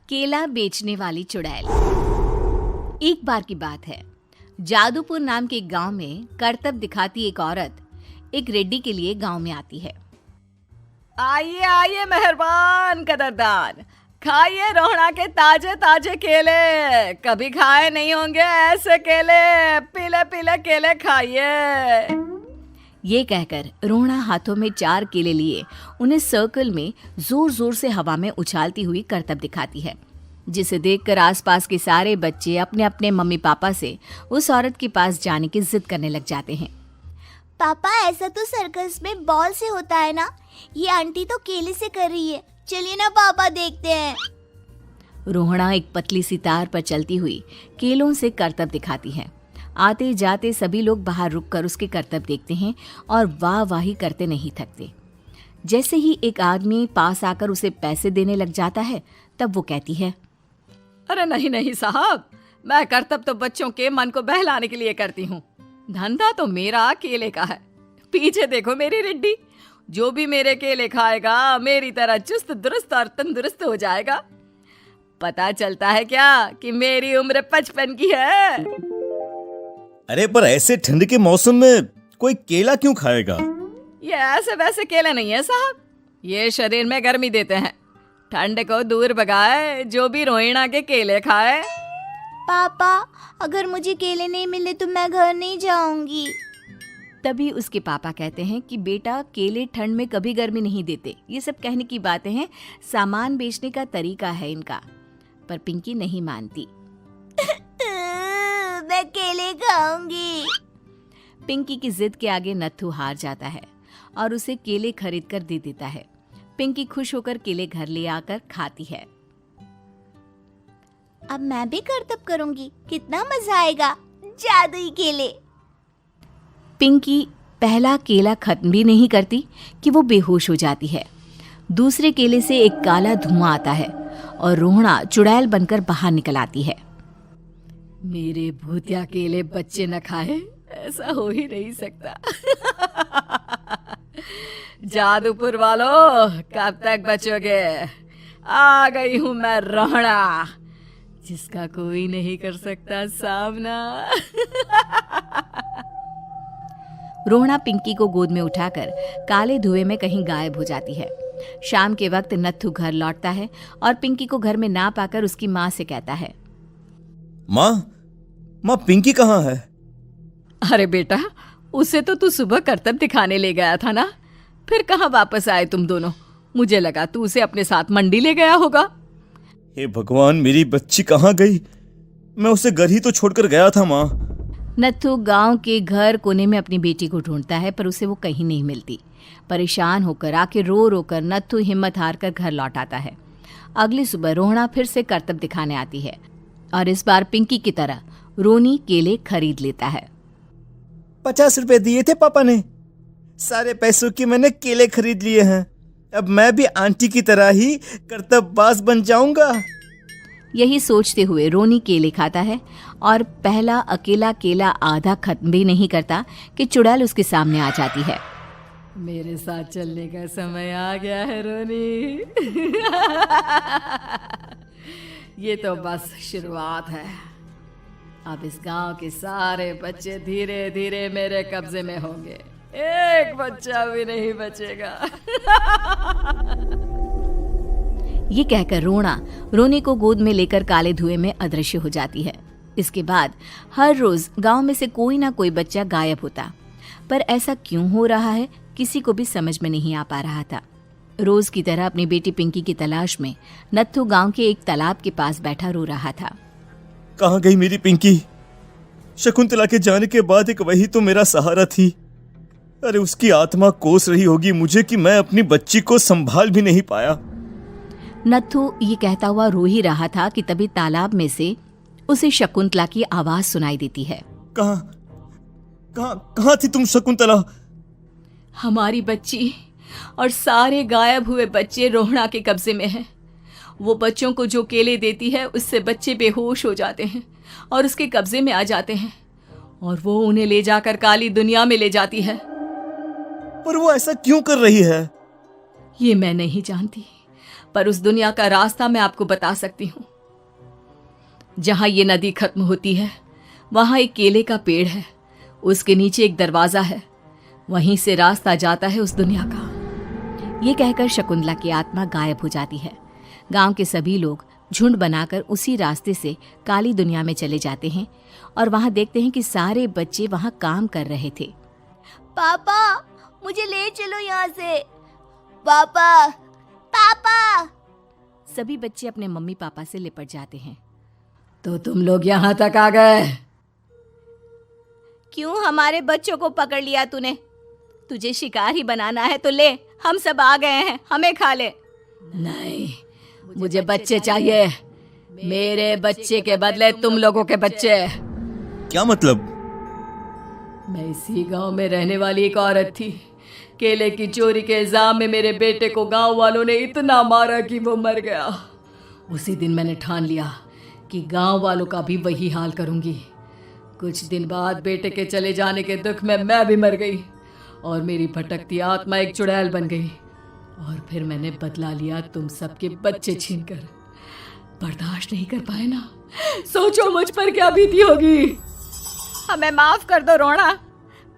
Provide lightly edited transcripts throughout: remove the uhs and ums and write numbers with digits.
केला बेचने वाली चुड़ैल। एक बार की बात है, जादूपुर नाम के एक गांव में करतब दिखाती एक औरत एक रेड्डी के लिए गांव में आती है। आइए आइए मेहरबान कदरदान, खाइए रोहड़ा के ताजे ताजे केले। कभी खाए नहीं होंगे ऐसे केले, पीले पीले केले खाइए। ये कहकर रोहड़ा हाथों में 4 केले लिए उन्हें सर्कल में जोर जोर से हवा में उछालती हुई करतब दिखाती है, जिसे देखकर आसपास के सारे बच्चे अपने अपने मम्मी पापा से उस औरत के पास जाने की जिद करने लग जाते हैं। पापा, ऐसा तो सर्कस में बॉल से होता है ना, ये आंटी तो केले से कर रही है। चलिए ना पापा, देखते हैं। रोहड़ा एक पतली सी तार पर चलती हुई केलों से करतब दिखाती है। आते जाते सभी लोग बाहर रुककर उसके करतब देखते हैं और वाह वाही करते नहीं थकते। जैसे ही एक आदमी पास आकर उसे पैसे देने लग जाता है, तब वो कहती है, अरे नहीं नहीं साहब, मैं करतब तो बच्चों के मन को बहलाने के लिए करती हूँ। धंधा तो मेरा केले का है। पीछे देखो मेरी रिड्डी, जो भी मेरे केले खाएगा मेरी तरह चुस्त दुरुस्त और तंदुरुस्त हो जाएगा। पता चलता है क्या कि मेरी उम्र 55 की है। अरे पर ऐसे ठंड के मौसम में कोई केला क्यों खाएगा? ये ऐसे वैसे केले नहीं है साहब, ये शरीर में गर्मी देते हैं। ठंड को दूर भगाए जो भी रोहिणा के केले खाए। पापा, अगर मुझे केले नहीं मिले तो मैं घर नहीं जाऊंगी। तभी उसके पापा कहते हैं कि बेटा, केले ठंड में कभी गर्मी नहीं देते। ये सब कहने की बातें हैं, सामान बेचने का तरीका है इनका। पर पिंकी नहीं मानती। मैं केले खाऊंगी। पिंकी की जिद के आगे नत्थू हार जाता है और उसे केले खरीद कर दे देता है। पिंकी खुश होकर केले घर ले आकर खाती है। अब मैं भी करतब करूंगी, कितना मजा आएगा। जादुई केले। पिंकी पहला केला खत्म भी नहीं करती कि वो बेहोश हो जाती है। दूसरे केले से एक काला धुआं आता है और रोहड़ा चुड़ैल बनकर बाहर निकल आती है। मेरे भूतिया केले बच्चे न खाए, ऐसा हो ही नहीं सकता। जादूपुर वालों, कब तक बचोगे? आ गई हूं मैं रोहड़ा, जिसका कोई नहीं कर सकता सामना। रोहड़ा पिंकी को गोद में उठाकर काले धुएं में कहीं गायब हो जाती है। शाम के वक्त नत्थू घर लौटता है और पिंकी को घर में ना पाकर उसकी माँ से कहता है, माँ पिंकी कहाँ है? अरे बेटा, उसे तो तू सुबह करतब दिखाने ले गया था ना, फिर कहाँ वापस आए तुम दोनों? मुझे लगा तू उसे अपने साथ मंडी ले गया होगा। हे भगवान, मेरी बच्ची कहाँ गई? मैं उसे घर ही तो छोड़कर गया था माँ। नत्थू गांव के घर कोने में अपनी बेटी को ढूंढता है, पर उसे वो कहीं नहीं मिलती। परेशान होकर आखिर रो रो कर नत्थू हिम्मत हार कर घर लौट आता है। अगली सुबह रोहड़ा फिर से करतब दिखाने आती है और इस बार पिंकी की तरह रोनी केले खरीद लेता है। 50 रुपए दिए थे पापा ने, सारे पैसों की मैंने केले खरीद लिए हैं। अब मैं भी आंटी की तरह ही करतबबाज बन जाऊंगा। यही सोचते हुए रोनी केले खाता है और पहला अकेला केला आधा खत्म भी नहीं करता कि चुड़ैल उसके सामने आ जाती है। मेरे साथ चलने का समय आ गया है रोनी। ये तो बस शुरुआत है। अब इस गांव के सारे बच्चे धीरे धीरे मेरे कब्जे में होंगे, एक बच्चा भी नहीं बचेगा। ये कहकर रोनी को गोद में लेकर काले धुएं में अदृश्य हो जाती है। इसके बाद हर रोज गांव में से कोई ना कोई बच्चा गायब होता, पर ऐसा क्यों हो रहा है किसी को भी समझ में नहीं आ पा रहा था। रोज की तरह अपनी बेटी पिंकी की तलाश में नत्थू गांव के एक तालाब के पास बैठा रो रहा था। कहाँ गई मेरी पिंकी? शकुंतला के जाने के बाद एक वही तो मेरा सहारा थी। अरे उसकी आत्मा कोस रही होगी मुझे कि मैं अपनी बच्ची को संभाल भी नहीं पाया। नत्थू ये कहता हुआ रो ही रहा था कि तभी तालाब में से उसे शकुंतला की आवाज सुनाई देती है। कहाँ थी तुम शकुंतला? हमारी बच्ची और सारे गायब हुए बच्चे रोहड़ा के कब्जे में हैं। वो बच्चों को जो केले देती है उससे बच्चे बेहोश हो जाते हैं और उसके कब्जे में आ जाते हैं और वो उन्हें ले जाकर काली दुनिया में ले जाती है। पर वो ऐसा क्यों कर रही है? ये मैं नहीं जानती, पर उस दुनिया का रास्ता मैं आपको बता सकती हूँ। जहां ये नदी खत्म होती है वहां एक केले का पेड़ है, उसके नीचे एक दरवाजा है, वहीं से रास्ता जाता है उस दुनिया का। ये कहकर शकुंतला की आत्मा गायब हो जाती है। गांव के सभी लोग झुंड बनाकर उसी रास्ते से काली दुनिया में चले जाते हैं और वहां देखते हैं कि सारे बच्चे वहां काम कर रहे थे। पापा मुझे ले चलो यहाँ से। पापा पापा। सभी बच्चे अपने मम्मी पापा से लिपट जाते हैं। तो तुम लोग यहाँ तक आ गए? क्यों हमारे बच्चों को पकड़ लिया तूने? तुझे शिकार ही बनाना है तो ले, हम सब आ गए हैं, हमें खा ले। नहीं, मुझे बच्चे चाहिए। मेरे बच्चे के बदले तुम लोगों के बच्चे। क्या मतलब? मैं इसी गांव में रहने वाली एक औरत थी। केले की चोरी के इल्जाम में मेरे बेटे को गांव वालों ने इतना मारा कि वो मर गया। उसी दिन मैंने ठान लिया कि गांव वालों का भी वही हाल करूंगी। कुछ दिन बाद बेटे के चले जाने के दुख में मैं भी मर गई और मेरी भटकती आत्मा एक चुड़ैल बन गई। और फिर मैंने बदला लिया तुम सबके बच्चे छीनकर। बर्दाश्त नहीं कर पाए ना? सोचो मुझ पर क्या बीती होगी। हमें माफ कर दो रोना।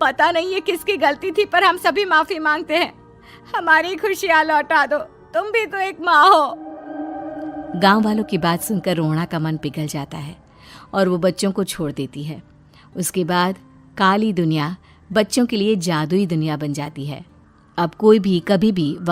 पता नहीं ये किसकी गलती थी, पर हम सभी माफी मांगते हैं। हमारी खुशियां लौटा दो, तुम भी तो एक माँ हो। गांव वालों की बात सुनकर रोना का मन पिघल जाता है और वो बच्चों को छोड़ देती है। उसके बाद काली दुनिया बच्चों के लिए जादुई दुनिया बन जाती है। अब कोई भी कभी भी